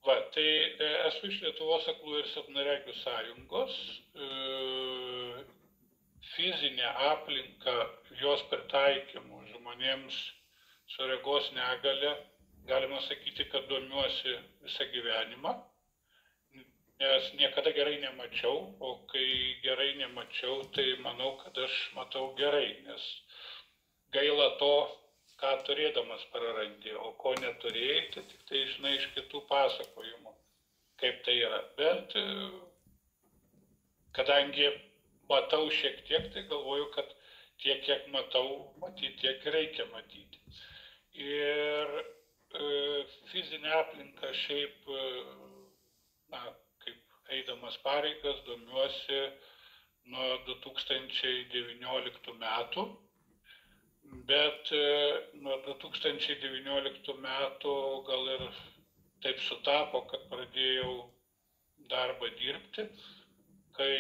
Tai esu iš Lietuvos aklųjų ir silpnaregių sąjungos. Fizinė aplinka, jos pritaikymų žmonėms su regos negalia, galima sakyti, kad domiuosi visą gyvenimą, nes niekada gerai nemačiau, o kai gerai nemačiau, tai manau, kad aš matau gerai, nes gaila to, ką turėdamas prarandi, o ko neturėjai, tai tik tai žinai iš kitų pasakojimų, kaip tai yra. Bet kadangi matau šiek tiek, tai galvoju, kad tiek, kiek matau, matyti, tiek reikia matyti. Ir fizinė aplinka šiaip, kaip eidamas pareigas, domiuosi nuo 2019 metų. Bet nuo 2019 metų gal ir taip sutapo, kad pradėjau darbą dirbti, kai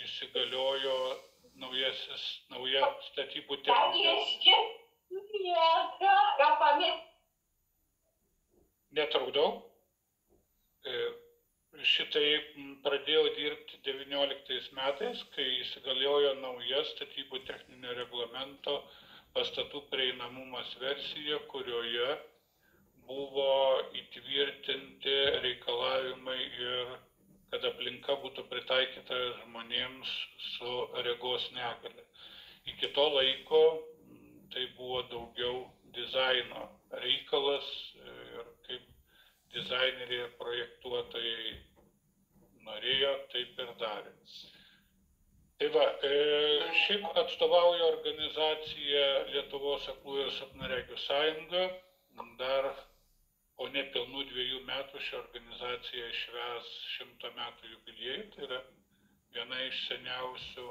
įsigaliojo nauja statybų technika. Netrukdau. Šitai pradėjau dirbti 19 metais, kai įsigaliojo nauja statybų techninio reglamento pastatų prieinamumas versija, kurioje buvo įtvirtinti reikalavimai ir kad aplinka būtų pritaikyta žmonėms su regos negalia. Iki to laiko tai buvo daugiau dizaino reikalas ir kaip dizaineriai ir projektuotojai norėjo, taip ir darė. Tai va, šiaip atstovauja organizacija Lietuvos aklųjų ir silpnaregių sąjunga. Dar po nepilnų 2 metų ši organizacija švęs 100 metų jubiliejų. Tai yra viena iš seniausių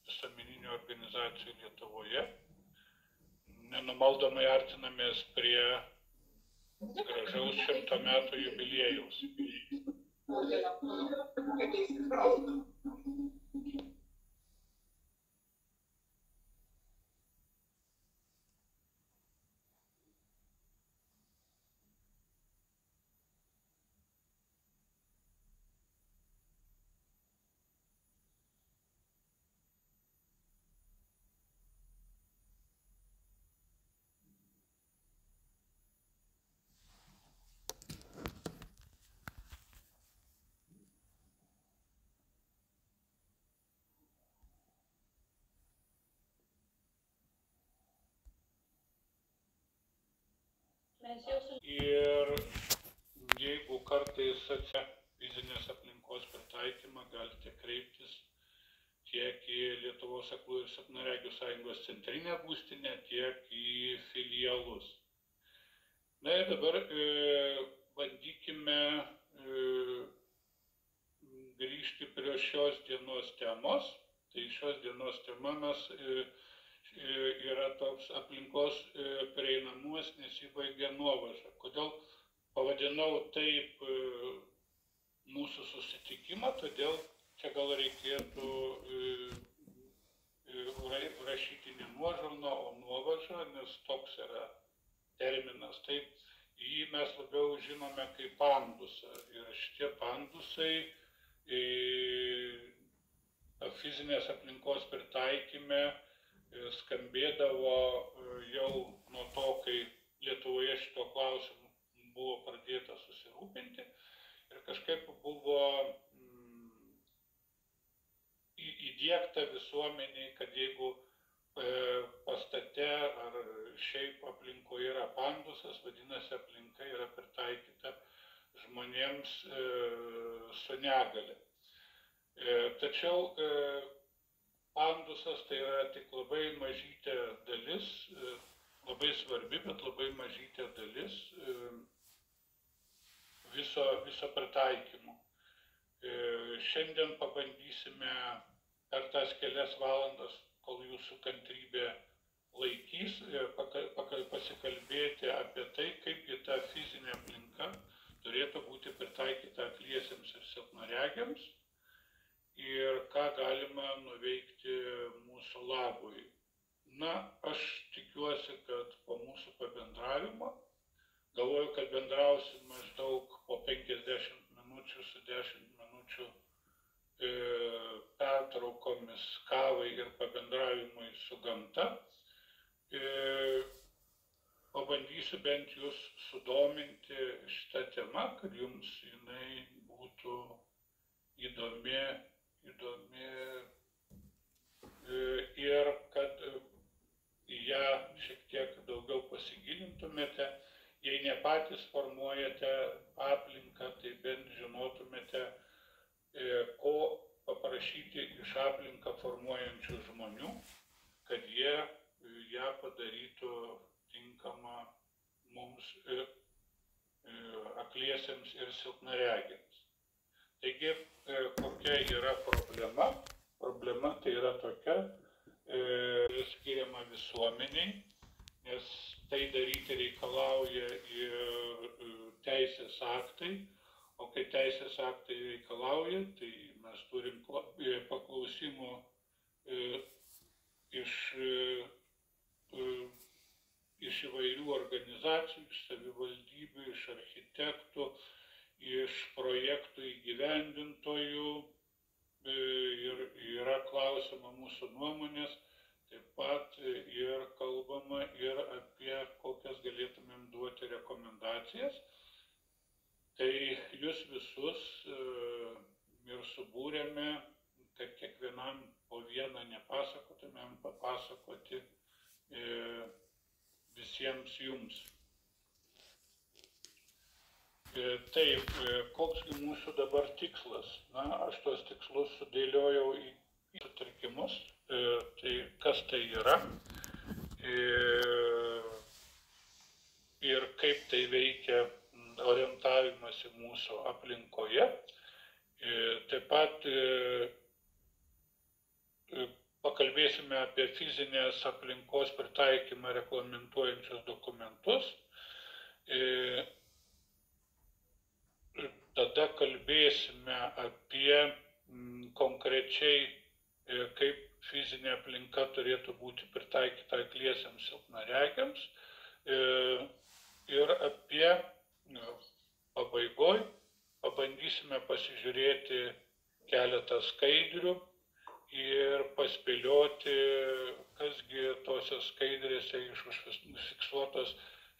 visuomeninių organizacijų Lietuvoje. Nenumaldomai artinamės prie gražaus 100 metų jubiliejaus. Ir jeigu kartais fizinės aplinkos pritaikymą, galite kreiptis tiek į Lietuvos aklųjų ir silpnaregių sąjungos centrinę būstinę, tiek į filialus. Na ir dabar bandykime grįžti prie šios dienos temos. Tai šios dienos tema yra toks aplinkos prieinamumas nesibaigia nuovaža. Kodėl pavadinau taip mūsų susitikimą, todėl čia gal reikėtų rašyti ne nuožulną, o nuovažą, nes toks yra terminas. Taip, jį mes labiau žinome kaip pandusą. Ir šitie pandusai fizinės aplinkos pritaikyme skambėdavo jau nuo to, kai Lietuvoje šito klausimu buvo pradėta susirūpinti ir kažkaip buvo įdiegta visuomeniai, kad jeigu pastate ar šiaip aplinkoje yra pandusas, vadinasi aplinka yra pritaikyta žmonėms su negalia. Tačiau pandusas tai yra tik labai mažytė dalis, labai svarbi, bet labai mažytė dalis viso pritaikymo. Šiandien pabandysime per tas kelias valandas, kol jūsų kantrybė laikys, pasikalbėti apie tai, kaipgi ta fizinė aplinka turėtų būti pritaikyta akliesiems ir silpnaregiams ir ką galima nuveikti mūsų labui. Na, aš tikiuosi, kad po mūsų pabendravimo galvoju, kad bendrausim maždaug po 50 minučių su 10 minučių pertraukomis kavai ir pabendravimui su gamta. Pabandysiu bent jūs sudominti šitą temą, kad jums jinai būtų įdomi ir kad į ją šiek tiek daugiau pasigilintumėte. Jei ne patys formuojate aplinką, tai bent žinotumėte, ko paprašyti iš aplinką formuojančių žmonių, kad jie ją padarytų tinkamą mums akliesiems ir silpnaregiams. Taigi, kokia yra problema? Problema tai yra tokia, skiriama visuomeniai, nes tai daryti reikalauja ir teisės aktai, o kai teisės aktai reikalauja, tai mes turim paklausimų iš įvairių organizacijų, iš savivaldybių, iš architektų, iš projektų įgyvendintojų ir yra klausima mūsų nuomonės, taip pat ir kalbama ir apie kokias galėtumėm duoti rekomendacijas. Tai jūs visus ir subūrėme, kad kiekvienam po vieną nepasakotumėm, papasakoti visiems jums. Taip, koks mūsų dabar tikslas? Na, aš tos tikslus sudėliojau į sutrikimus. Tai kas tai yra ir kaip tai veikia orientavimąsi mūsų aplinkoje. Taip pat pakalbėsime apie fizinės aplinkos pritaikymą reglamentuojančius dokumentus. Tada kalbėsime apie konkrečiai, kaip fizinė aplinka turėtų būti pritaikyta akliesiems silpnaregiams ir apie pabaigoj pabandysime pasižiūrėti keletą skaidrių ir paspėlioti, kasgi tose skaidrėse iš užfiksuotos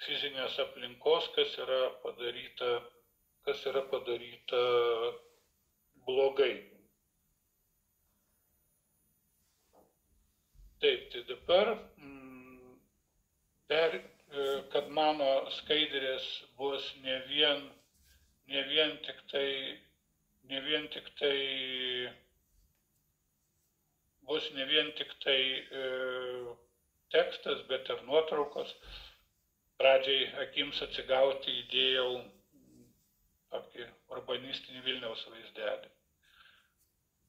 fizinės aplinkos, kas yra padaryta blogai. Taip, tai dabar, kad mano skaidrės bus ne vien tik tai tekstas, bet ir nuotraukos. Pradžiai akims atsigauti įdėjau tokį urbanistinį Vilniaus vaizdelį.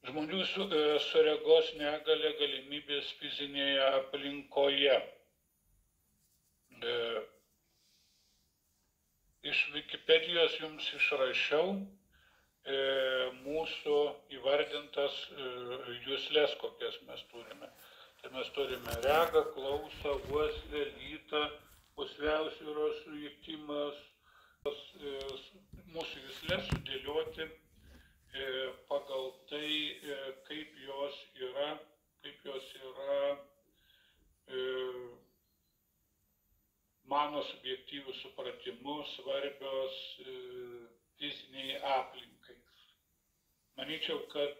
Žmonių su regos negalia galimybės fizinėje aplinkoje. Iš Wikipedijos jums išrašiau mūsų įvardintas jusles, kokias mes turime. Tai mes turime regą, klausą, uoslę, lytą, pusiausvyros sujutimas. Mūsų jusles sudėlioti pagal tai, kaip jos yra mano subjektyvių supratimų svarbios fiziniai aplinkai. Manyčiau, kad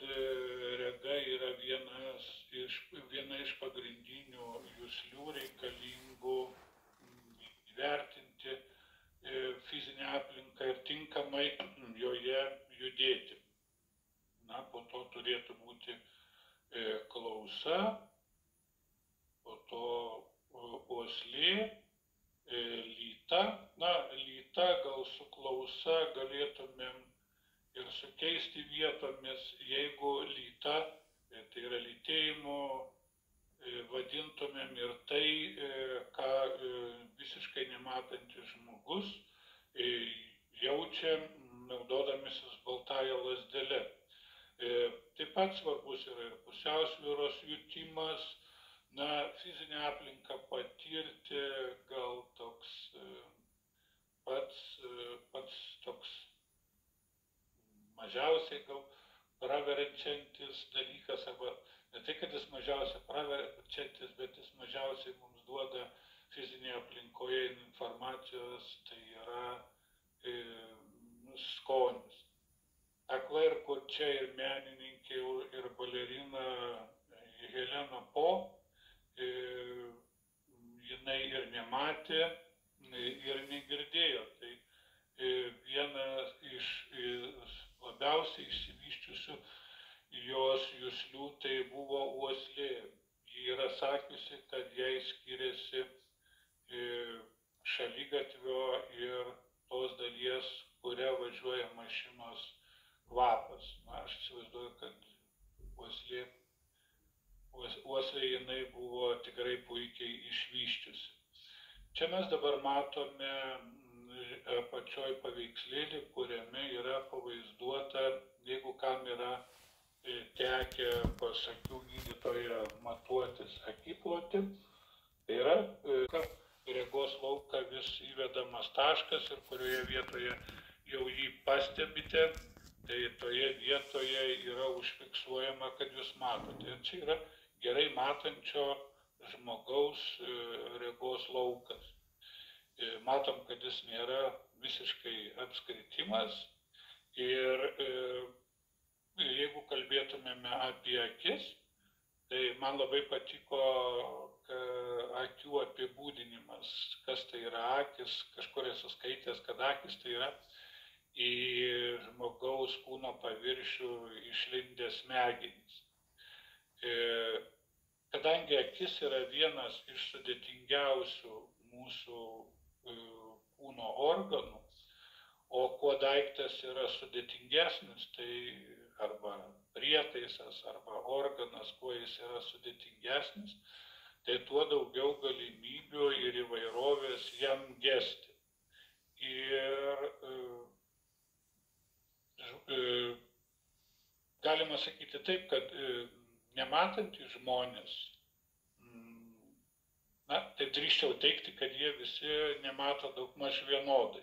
rega yra viena iš pagrindinių juslių reikalingų įvertinti fizinę aplinką ir tinkamai joje judėti. Na, po to turėtų būti klausa, po to uoslė, lyta. Na, lyta gal su klausa galėtumėm ir sukeisti vietomis, jeigu lyta, tai yra lytėjimu, vadintumėm ir tai, ką visiškai nematantis žmogus jaučia, naudodamasis baltąja lazdele. Taip pat svarbus yra ir pusiausvyros jutimas, na, fizinę aplinką patirti gal toks pat mažiausiai gal praverčiantis dalykas, arba ne tai, kad jis mažiausiai praverčiantis, bet jis mažiausiai mums duoda fizinėje aplinkoje informacijos, tai yra skonis. Akla ir kurčia ir menininkė ir balerina Helena Po, jinai ir nematė, ir negirdėjo. Tai vienas iš labiausiai išsivysčiusių jos juslių tai buvo uoslė. Ji yra sakiusi, kad jai skiriasi šaligatvio ir tos dalies, kuria važiuoja mašinos kvapas. Na, aš įsivaizduoju, kad uoslė jinai buvo tikrai puikiai išvyščiusi. Čia mes dabar matome apačioj paveikslėlį, kuriame yra pavaizduota, jeigu kam yra tekę pas akių gydytoją matuotis akiplotį, tai yra regos lauką vis įvedamas taškas ir kurioje vietoje jau jį pastebite, tai toje vietoje yra užfiksuojama, kad jūs matote. Ir čia yra gerai matančio žmogaus regos laukas. Matom, kad jis nėra visiškai apskritimas ir jeigu kalbėtumėme apie akis, tai man labai patiko akių apibūdinimas, kas tai yra akis, kažkur esu skaitęs, kad akis tai yra į žmogaus kūno paviršių išlindęs smegenys. Kadangi akis yra vienas iš sudėtingiausių mūsų kūno organų, o kuo daiktas yra sudėtingesnis, tai arba prietaisas, arba organas, kuo jis yra sudėtingesnis, tai tuo daugiau galimybių ir įvairovės jam gesti. Ir galima sakyti taip, kad nematantys žmonės, na, tai drįsčiau teigti, kad jie visi nemato daugmaž vienodai.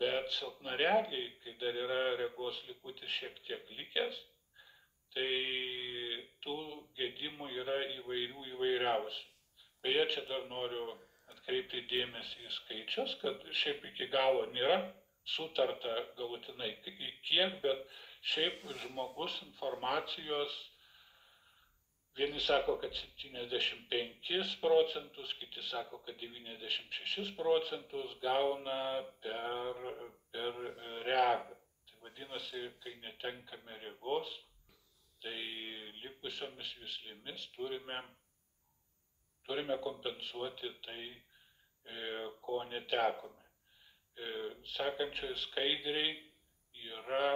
Bet silpnaregiai, kai dar yra regos likutis šiek tiek likęs, tai tų gedimų yra įvairiausių. Beje, čia dar noriu atkreipti dėmesį į skaičius, kad šiaip iki galo nėra sutarta galutinai kiek, bet šiaip žmogus informacijos, vieni sako, kad 75 procentus, kiti sako, kad 96 procentus gauna per regą. Tai vadinasi, kai netenkame regos, tai likusiomis juslėmis turime kompensuoti tai, ko netekome. Sekančioje skaidriai yra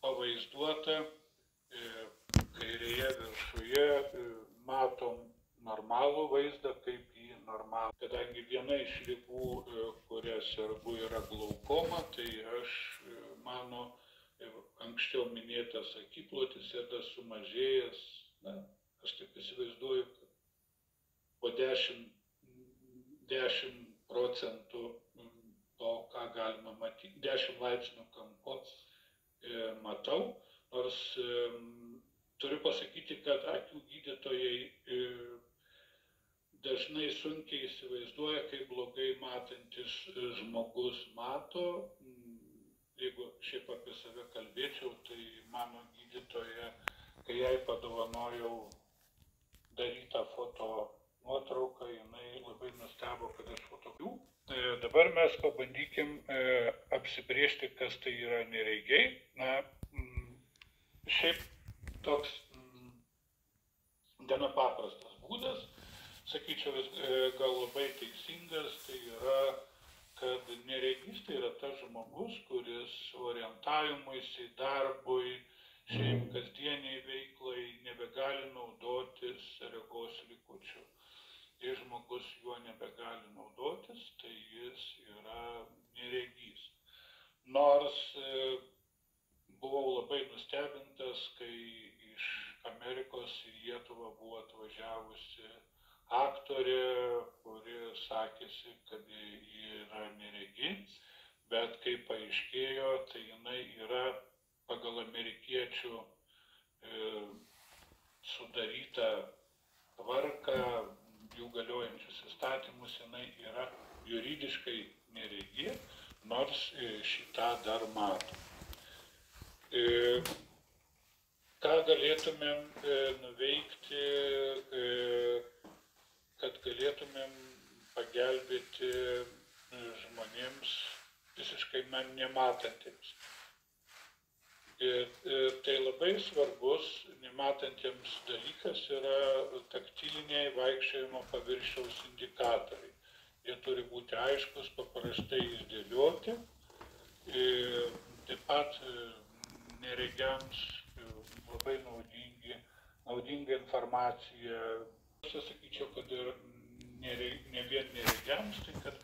pavaizduota, kairėje viršuje matom normalų vaizdą, kaip į normalų. Kadangi viena iš ligų, kuria sergu, yra glaukoma, tai mano anksčiau minėtas akiplotis yra sumažėjęs, na, aš taip įsivaizduoju, kad po 10 procentų to, ką galima matyti, 10 laipsnių kampo matau, nors turiu pasakyti, kad akių gydytojai dažnai sunkiai įsivaizduoja, kaip blogai matantis žmogus mato. Jeigu šiaip apie save kalbėčiau, tai mano gydytoja, kai jai padovanojau darytą foto nuotrauką, jinai labai nustebo, kad aš fotografuoju. Dabar mes pabandykim apsibrėžti, kas tai yra neregiai. Na, šiaip toks gana paprastas būdas, sakyčiau, gal labai teisingas, tai yra, kad neregys tai yra tas žmogus, kuris orientavimuisi, darbui, šiaip kasdieniai veiklai nebegali naudotis regos likučiu. Jei žmogus juo nebegali naudotis, tai jis yra neregys. Nors buvau labai nustebintas, kai iš Amerikos į Lietuvą buvo atvažiavusi aktorė, kuri sakėsi, kad ji yra neregi. bet kaip paaiškėjo, tai jinai yra pagal amerikiečių sudarytą tvarką, jų galiojančius įstatymus, jinai yra juridiškai neregi, nors šitą dar mato. Ką galėtumėm nuveikti, kad galėtumėm pagelbėti žmonėms visiškai nematantiems. Tai labai svarbus nematantiems dalykas yra taktiliniai vaikščiojimo paviršiaus indikatoriai. Jie turi būti aiškus, paprastai išdėlioti. Taip pat neregiams labai naudinga informacija. Aš sakyčiau, kad ir ne vien neregiams, tai kad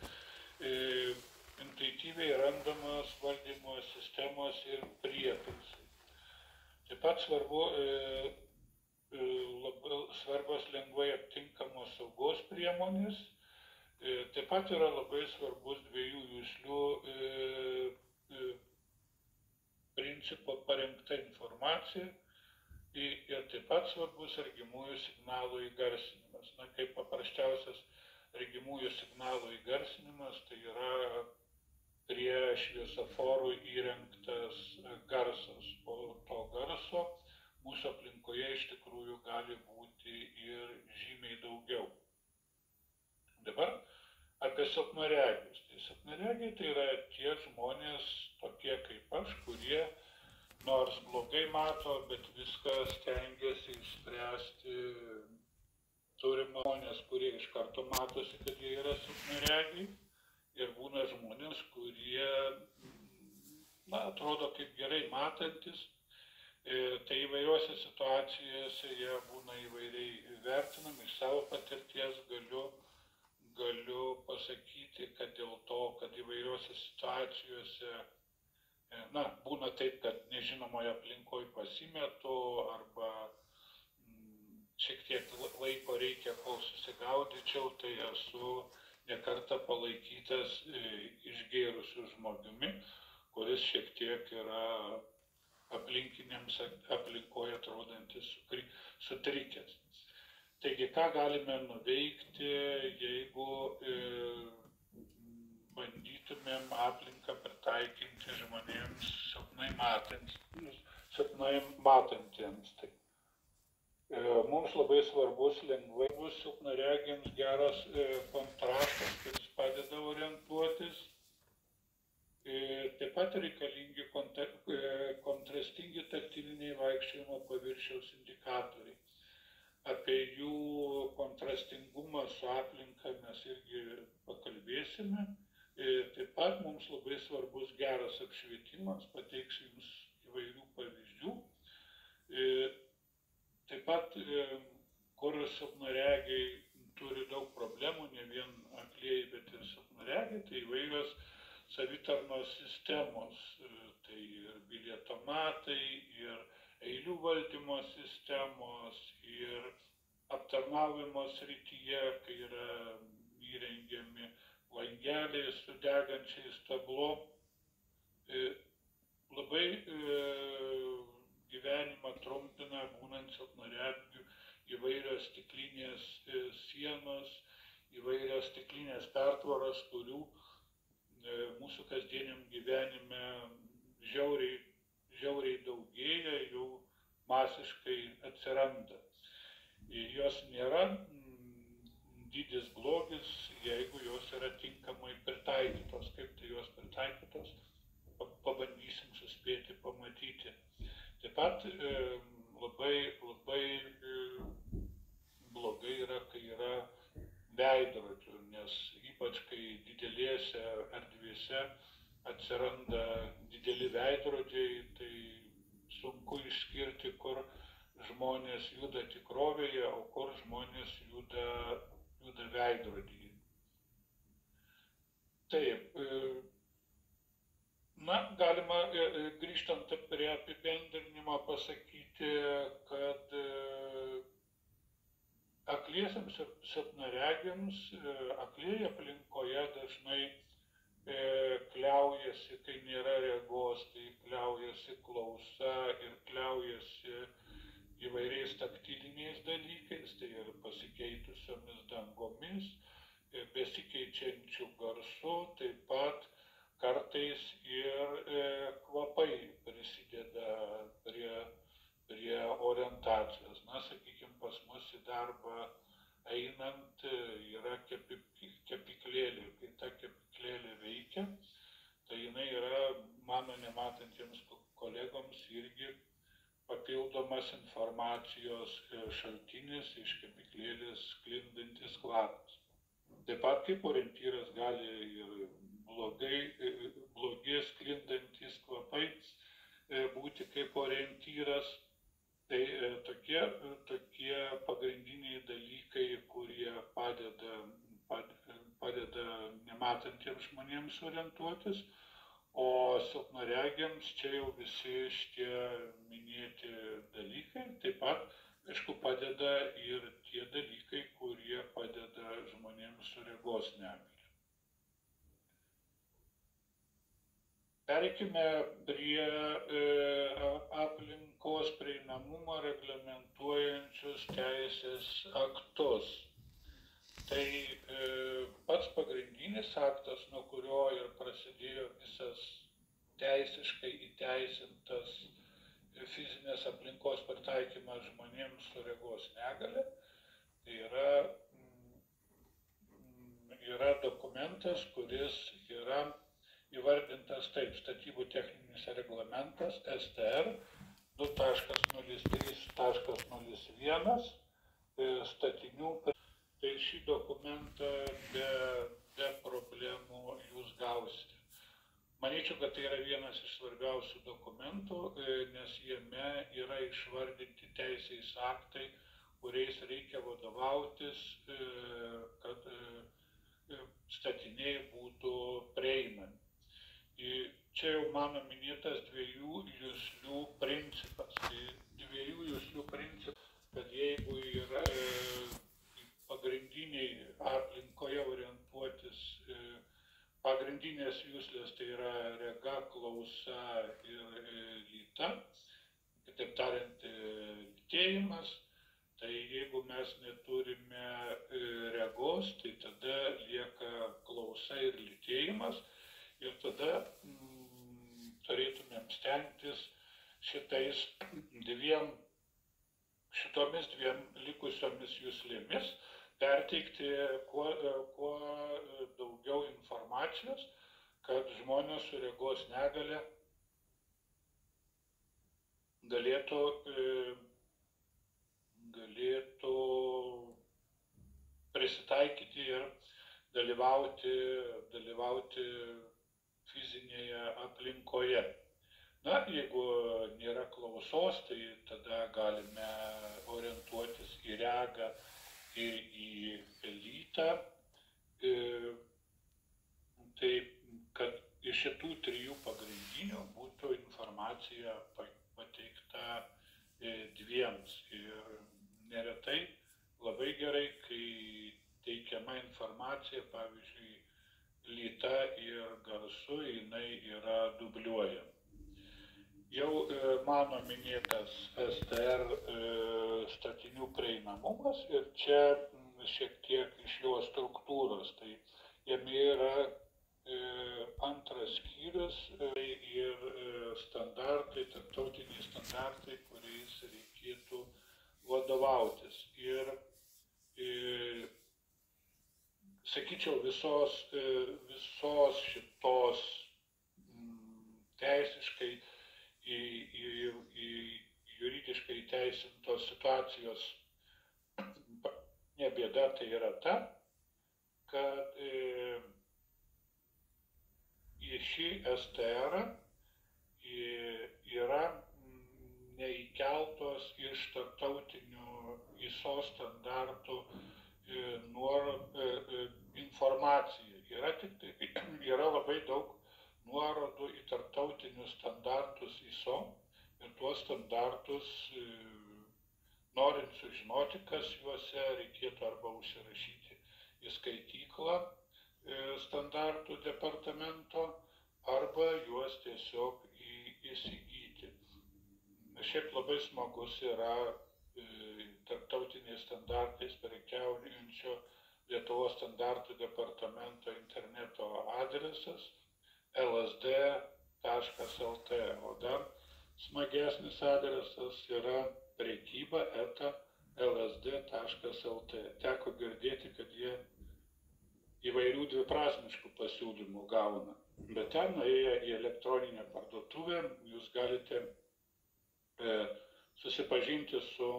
intuityviai randamas valdymo sistemos ir prietaisai. Taip pat svarbios lengvai aptinkamos saugos priemonės. Taip pat yra labai svarbus dviejų juslių principo parengta informacija ir taip pat svarbus regimųjų signalų įgarsinimas. Na, kaip paprasčiausias regimųjų signalų įgarsinimas, tai yra prie šviesoforų įrengtas garsas. Po to garso mūsų aplinkoje iš tikrųjų gali būti ir žymiai daugiau. Dabar apie silpnaregius. Tai silpnaregiai tai yra tie žmonės, tokie kaip aš, kurie nors blogai mato, bet viską stengiasi išspręsti. Turime žmonės, kurie iš karto matosi, kad jie yra silpnaregiai. Ir būna žmonės, kurie atrodo kaip gerai matantis. Tai įvairiuose situacijose jie būna įvairiai vertinami. Iš savo patirties galiu pasakyti, kad dėl to, kad įvairiuose situacijose būna taip, kad nežinomoje aplinkoje pasimetu arba šiek tiek laiko reikia, kol susigaudyčiau, tai esu nekartą palaikytas išgėrusiu žmogumi, kuris šiek tiek yra aplinkiniams aplinkoje atrodantis sutrikęs. Taigi, ką galime nuveikti, jeigu bandytumėm aplinką pritaikinti žmonėms silpnai matantiems. Tai mums labai svarbus lengvai bus silpnaregiams geras kontrastas, kuris padeda orientuotis. Taip pat reikalingi kontrastingi taktiliniai vaikščiojimo paviršiaus indikatoriai. Apie jų kontrastingumą su aplinka mes irgi pakalbėsime. Taip pat mums labai svarbus geras apšvietimas, pateiksiu jums įvairių pavyzdžių. Taip pat, kur silpnaregiai turi daug problemų, ne vien aklieji, bet ir silpnaregiai, tai įvairios savitarnos sistemos, tai ir bilietomatai, ir eilių valdymo sistemos, ir aptarnavimo srityje, kai yra įrengiami langeliai su degančiais tablo. Labai gyvenimą trumpina būnant silpnaregių įvairios stiklinės sienos, įvairios stiklinės pertvaros, kurių mūsų kasdieniam gyvenime žiauriai daugėja, jau masiškai atsiranda. Jos nėra didis blogis, jeigu jos yra tinkamai pritaikytos. Kaip tai jos pritaikytos, pabandysim suspėti pamatyti. Taip pat labai blogai yra, kai yra veidrodžių, nes ypač kai didelėse erdvėse atsiranda dideli veidrodžiai, tai sunku išskirti, kur žmonės juda tikrovėje, o kur žmonės juda veidrodyje. Taip, galima grįžtant prie apibendrinimo pasakyti, kad akliesiems ir silpnaregiams aklieji aplinkoje dažnai kliaujasi, kai nėra regos, tai kliaujasi klausa ir kliaujasi įvairiais taktiliniais dalykais, tai ir pasikeitusiomis dangomis, besikeičiančių garsų, taip pat kartais ir kvapai prisideda prie orientacijos. Na, sakykime, pas mus į darbą einant yra kepyklėlė. Kai ta kepyklėlė veikia, tai jinai yra mano nematantiems kolegoms irgi papildomas informacijos šaltinis, iš kepyklėlės sklindantis kvapas. Taip pat kaip orientyras gali ir blogi sklindantis kvapai būti kaip orientyras. Tai tokie pagrindiniai dalykai, kurie padeda nematantiems žmonėms orientuotis, o silpnaregiams čia jau visi šitie minėti dalykai, taip pat, aišku, padeda ir tie dalykai, kurie padeda žmonėms su regos negalia. Pereikime prie aplinkos prieinamumą reglamentuojančius teisės aktus. Tai pats pagrindinis aktas, nuo kurio ir prasidėjo visas teisiškai įteisintas fizinės aplinkos pritaikymas žmonėms su regos negalia, tai yra dokumentas, kuris yra įvardintas taip: statybų techninis reglamentas STR 2.03.01 statinių. Tai šį dokumentą be problemų jūs gausite. Manyčiau, kad tai yra vienas iš svarbiausių dokumentų, nes jame yra išvardinti teisės aktai, kuriais reikia vadovautis, kad statiniai būtų prieinami. Čia jau mano minėtas dviejų juslių principas. Tai dviejų juslių principas, kad jeigu yra pagrindiniai aplinkoje orientuotis, pagrindinės juslės, tai yra rega, klausa ir lyta, kitaip tariant, lytėjimas, tai jeigu mes neturime regos, tai tada lieka klausa ir lytėjimas. Ir tada turėtumėm stengtis šitomis dviem likusiomis juslėmis perteikti kuo daugiau informacijos, kad žmonės su regos negalia galėtų prisitaikyti ir dalyvauti fizinėje aplinkoje. Na, jeigu nėra klausos, tai tada galime orientuotis į regą ir į lytą. Tai, kad iš šitų trijų pagrindinių būtų informacija pateikta dviems. Ir neretai labai gerai, kai teikiama informacija, pavyzdžiui, lyta ir garsu, jinai yra dubliuojama. Jau mano minėtas STR statinių prieinamumas ir čia šiek tiek iš jo struktūros. Tai jame yra antras skyrius ir standartai, tarptautiniai standartai, kuriais reikėtų vadovautis. Ir sakyčiau, visos šitos teisiškai juridiškai įteisintos situacijos bėda tai yra ta, kad į šį STR yra neįkeltos iš tarptautinių ISO standartų informacija. Yra labai daug nuorodų į tarptautinius standartus ISO ir tuos standartus, norint sužinoti, kas juose, reikėtų arba užsirašyti į skaityklą, standartų departamento arba juos tiesiog įsigyti. Šiaip labai smagus yra tarptautiniais standartais prekiaujančio Lietuvos standartų departamento interneto adresas lsd.lt, o dar smagesnis adresas yra prekyba@lsd.lt. Teko girdėti, kad jie įvairių dviprasmiškų pasiūlymų gauna, bet ten nuėję į elektroninę parduotuvę jūs galite susipažinti su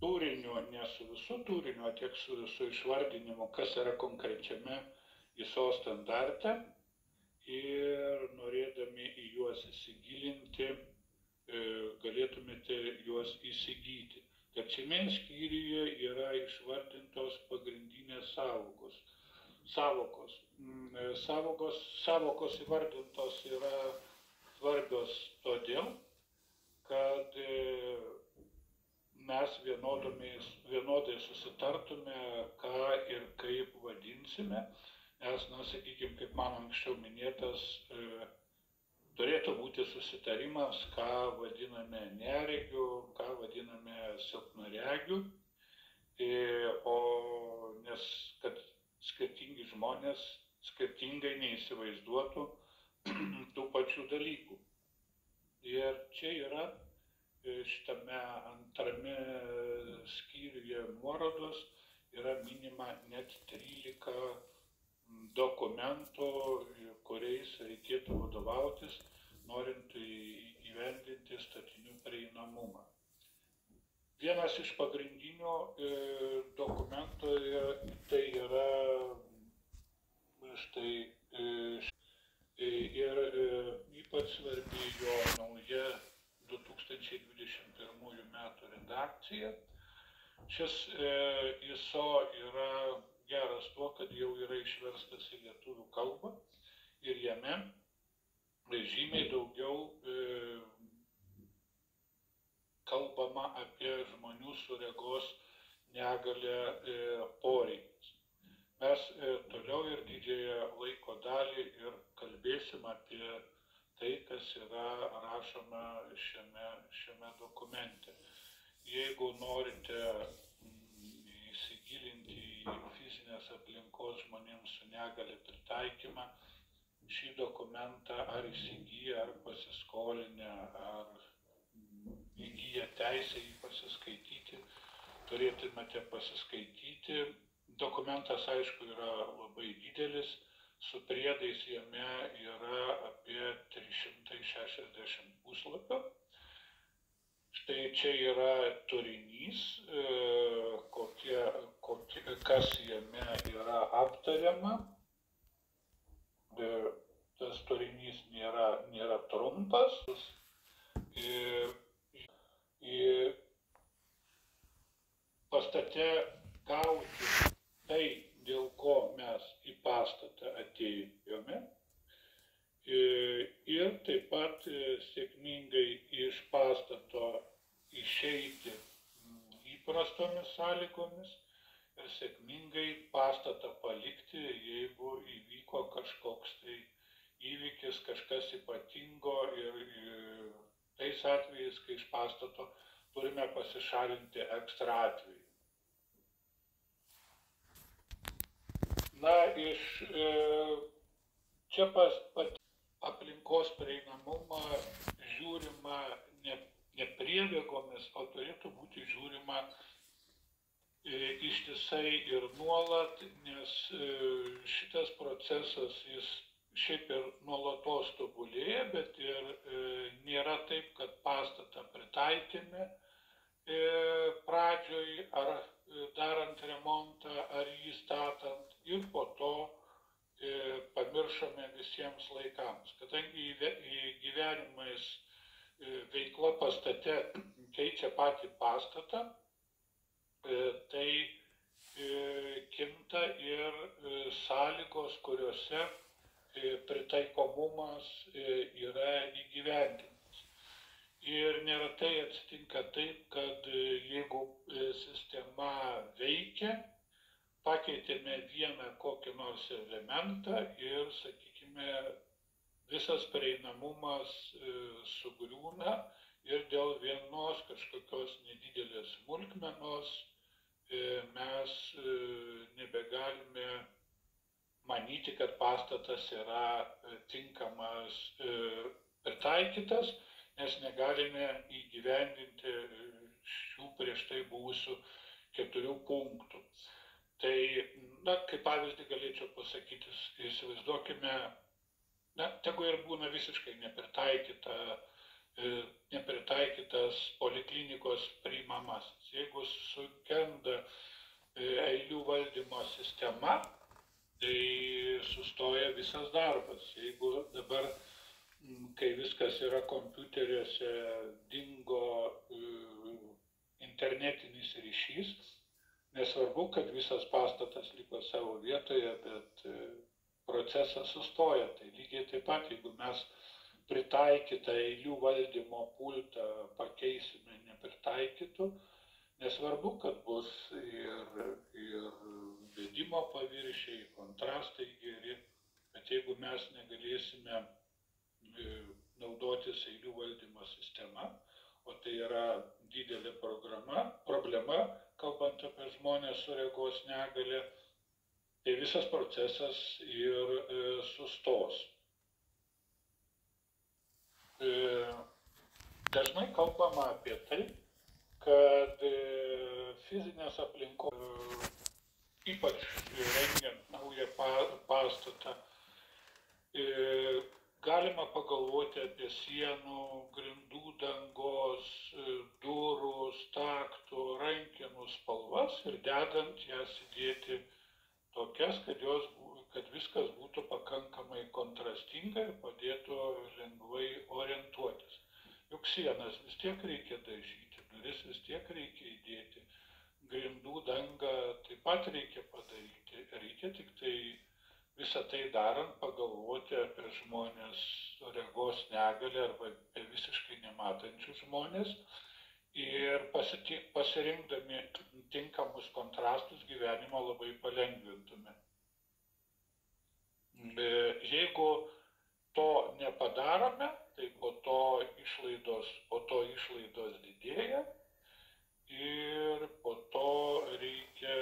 turiniu, ne su visų turiniu, tiek su visų išvardinimu, kas yra konkrečiame ISO standarte, ir norėdami į juos įsigilinti, galėtumėte juos įsigyti. Trečiame skyriuje yra išvardintos pagrindinės sąvokos. Sąvokos įvardintos yra svarbios todėl, kad mes vienodai susitartume, ką ir kaip vadinsime, nes, sakykime, kaip man anksčiau minėtas, turėtų būti susitarimas, ką vadiname neregiu, ką vadiname silpnaregiu, nes kad skirtingi žmonės skirtingai neįsivaizduotų tų pačių dalykų. Ir čia yra šitame antrame skyriuje nuorodos, yra minima net 13 dokumentų, kuriais reikėtų vadovautis, norint įgyvendinti statinių prieinamumą. Vienas iš pagrindinių dokumentų tai yra štai ir ypač svarbi jo nauja 2021 metų redakcija. Šis ISO yra geras tuo, kad jau yra išverstas į lietuvių kalbą ir jame žymiai daugiau kalbama apie žmonių su regos negalia poreikius. Mes toliau ir didžiąją laiko dalį ir kalbėsim apie tai, kas yra rašoma šiame dokumente. Jeigu norite įsigilinti į fizinės aplinkos žmonėms su negalia pritaikymą, šį dokumentą ar įsigiję, ar pasiskolinę, ar įgiję teisę jį pasiskaityti, turėtumėte pasiskaityti. Dokumentas, aišku, yra labai didelis, su priedais jame yra apie 360 puslapių. Štai čia yra turinys, kas jame yra aptariama. Tas turinys nėra trumpas. Pastate gauti tai, dėl ko mes į pastatą atėjome, ir taip pat sėkmingai iš pastato išeiti įprastomis sąlygomis ir sėkmingai pastatą palikti, jeigu įvyko kažkoks tai įvykis, kažkas ypatingo, ir tais atvejais, kai iš pastato turime pasišalinti ekstra atveju. Čia aplinkos prieinamumą žiūrima ne priebėgomis, o turėtų būti žiūrima ištisai ir nuolat, nes šitas procesas jis šiaip ir nuolatos tobulėja, bet ir nėra taip, kad pastatą pritaikėme pradžioj ar darant remontą ar jį statant ir po to pamiršome visiems laikams. Kadangi gyvenimais veikla pastate keičia patį pastatą, tai kinta ir sąlygos, kuriuose pritaikomumas yra įgyvendinamas. Ir neretai atsitinka taip, kad jeigu sistema veikia, pakeitėme vieną kokį nors elementą ir, sakykime, visas prieinamumas sugriūna ir dėl vienos kažkokios nedidelės smulkmenos mes nebegalime manyti, kad pastatas yra tinkamas pritaikytas, nes negalime įgyvendinti šių prieš tai buvusių 4 punktų. Tai, kaip pavyzdį galėčiau pasakyti, įsivaizduokime, tegu ir būna visiškai nepritaikytas poliklinikos priimamasis. Jeigu sugenda eilių valdymo sistema, tai sustoja visas darbas. Jeigu dabar, kai viskas yra kompiuteriuose, dingo internetinis ryšys, nesvarbu, kad visas pastatas liko savo vietoje, bet procesas sustoja. Tai lygiai taip pat, jeigu mes pritaikytą eilių valdymo pultą pakeisime nepritaikytų, nesvarbu, kad bus ir vedimo paviršiai, kontrastai geri, bet jeigu mes negalėsime naudotis eilių valdymo sistema, o tai yra didelė problema, kalbant apie žmonės su regos negalia, tai visas procesas ir sustos. Dažnai kalbama apie tai, kad fizinės aplinkos, ypač rengiant naują pastatą, galima pagalvoti apie sienų, grindų dangos, durų, staktų, rankenų spalvas ir dedant jas įdėti tokias, kad viskas būtų pakankamai kontrastinga ir padėtų lengvai orientuotis. Juk sienas vis tiek reikia dažyti, duris vis tiek reikia įdėti, grindų dangą taip pat reikia padaryti. Reikia tik tai visą tai darant pagalvoti apie žmonės su regos negalia arba apie visiškai nematančius žmonės ir pasirinkdami tinkamus kontrastus gyvenimą labai palengvintume. Jeigu to nepadarome, tai po to išlaidos didėja ir po to reikia